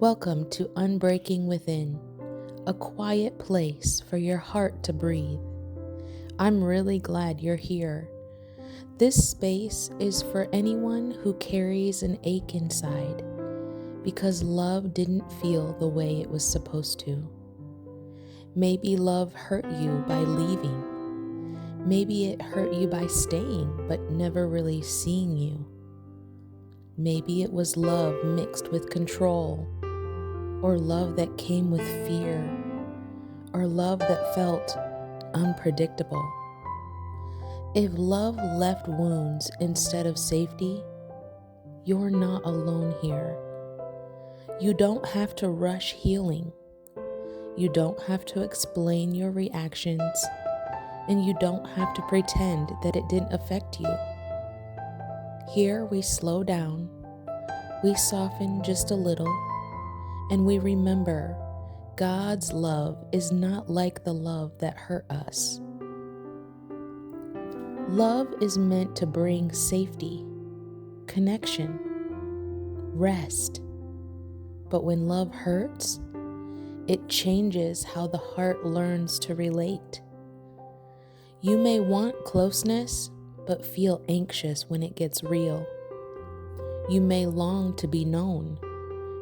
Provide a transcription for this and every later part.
Welcome to Unbreaking Within, a quiet place for your heart to breathe. I'm really glad you're here. This space is for anyone who carries an ache inside because love didn't feel the way it was supposed to. Maybe love hurt you by leaving. Maybe it hurt you by staying but never really seeing you. Maybe it was love mixed with control, or love that came with fear, or love that felt unpredictable. If love left wounds instead of safety, you're not alone here. You don't have to rush healing. You don't have to explain your reactions, and you don't have to pretend that it didn't affect you. Here we slow down, we soften just a little, and we remember God's love is not like the love that hurt us. Love is meant to bring safety, connection, rest. But when love hurts, it changes how the heart learns to relate. You may want closeness, but feel anxious when it gets real. You may long to be known,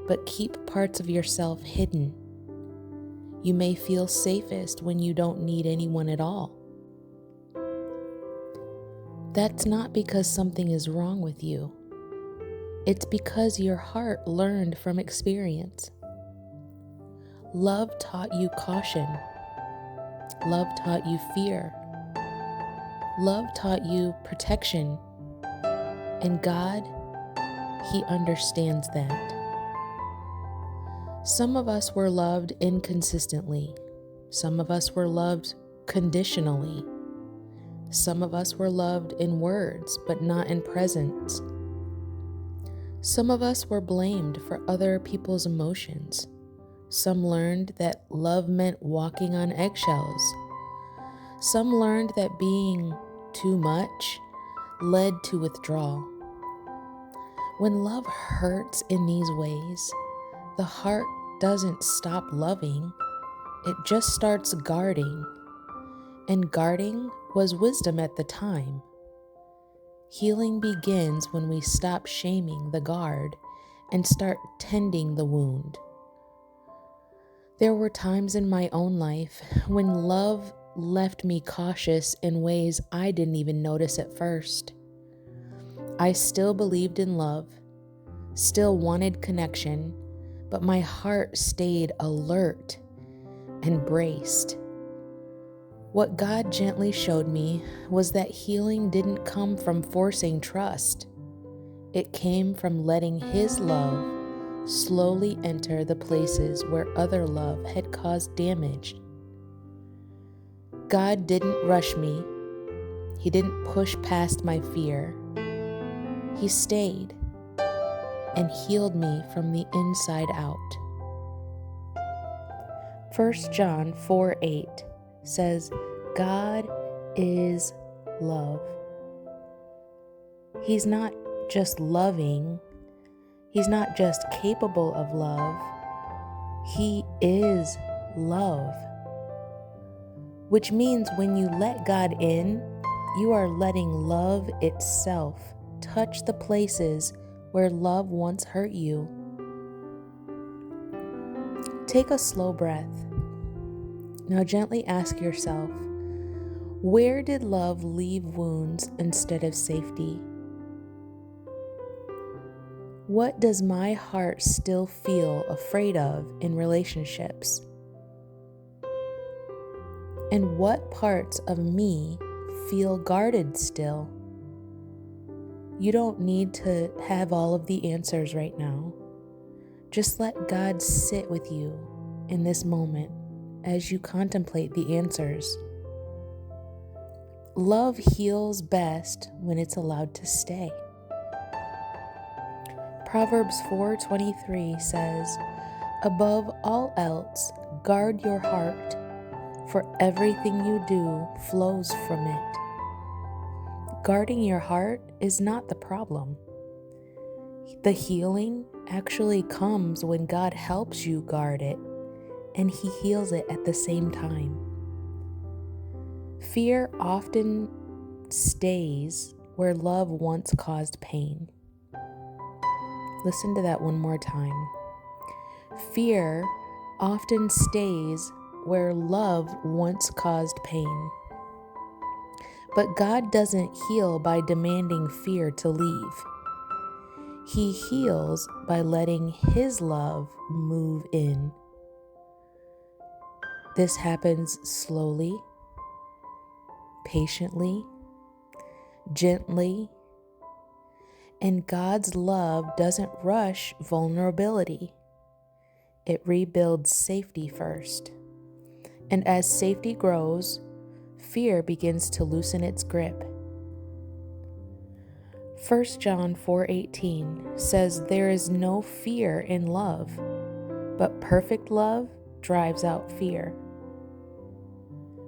but keep parts of yourself hidden. You may feel safest when you don't need anyone at all. That's not because something is wrong with you. It's because your heart learned from experience. Love taught you caution. Love taught you fear. Love taught you protection. And God, He understands that. Some of us were loved inconsistently. Some of us were loved conditionally. Some of us were loved in words, but not in presence. Some of us were blamed for other people's emotions. Some learned that love meant walking on eggshells. Some learned that being too much led to withdrawal. When love hurts in these ways, the heart doesn't stop loving, it just starts guarding. And guarding was wisdom at the time. Healing begins when we stop shaming the guard and start tending the wound. There were times in my own life when love left me cautious in ways I didn't even notice at first. I still believed in love, still wanted connection, but my heart stayed alert and braced. What God gently showed me was that healing didn't come from forcing trust. It came from letting His love slowly enter the places where other love had caused damage. God didn't rush me. He didn't push past my fear. He stayed and healed me from the inside out. 1 John 4:8 says, God is love. He's not just loving. He's not just capable of love. He is love. Which means when you let God in, you are letting love itself touch the places where love once hurt you. Take a slow breath. Now gently ask yourself, where did love leave wounds instead of safety? What does my heart still feel afraid of in relationships? And what parts of me feel guarded still? You don't need to have all of the answers right now. Just let God sit with you in this moment as you contemplate the answers. Love heals best when it's allowed to stay. Proverbs 4:23 says, above all else, guard your heart, for everything you do flows from it. Guarding your heart is not the problem. The healing actually comes when God helps you guard it and He heals it at the same time. Fear often stays where love once caused pain. Listen to that one more time. Fear often stays where love once caused pain. But God doesn't heal by demanding fear to leave. He heals by letting His love move in. This happens slowly, patiently, gently, and God's love doesn't rush vulnerability. It rebuilds safety first. And as safety grows, fear begins to loosen its grip. 1 John 4:18 says, "There is no fear in love, but perfect love drives out fear."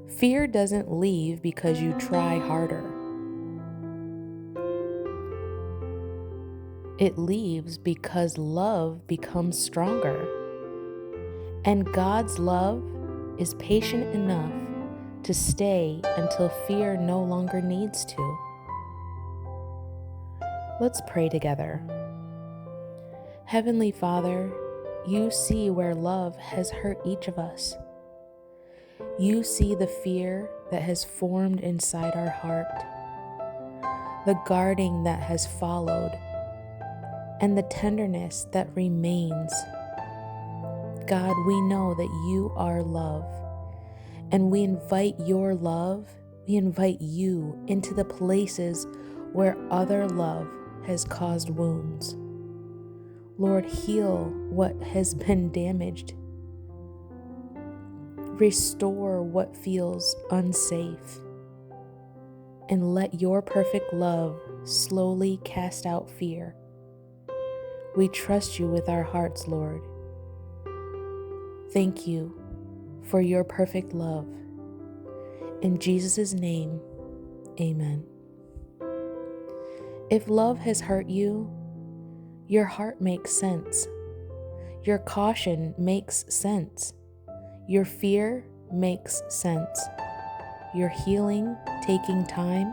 Fear doesn't leave because you try harder. It leaves because love becomes stronger. And God's love is patient enough to stay until fear no longer needs to. Let's pray together. Heavenly Father, you see where love has hurt each of us. You see the fear that has formed inside our heart, the guarding that has followed, and the tenderness that remains. God, we know that you are love, and we invite your love, we invite you into the places where other love has caused wounds. Lord, heal what has been damaged. Restore what feels unsafe. And let your perfect love slowly cast out fear. We trust you with our hearts, Lord. Thank you for your perfect love. In Jesus' name, amen. If love has hurt you, your heart makes sense. Your caution makes sense. Your fear makes sense. Your healing taking time,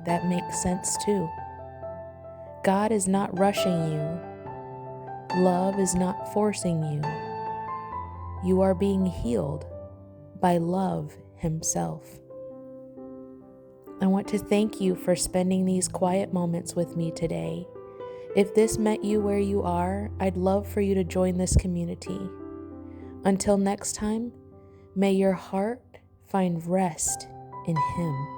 that makes sense too. God is not rushing you. Love is not forcing you. You are being healed by love Himself. I want to thank you for spending these quiet moments with me today. If this met you where you are, I'd love for you to join this community. Until next time, may your heart find rest in Him.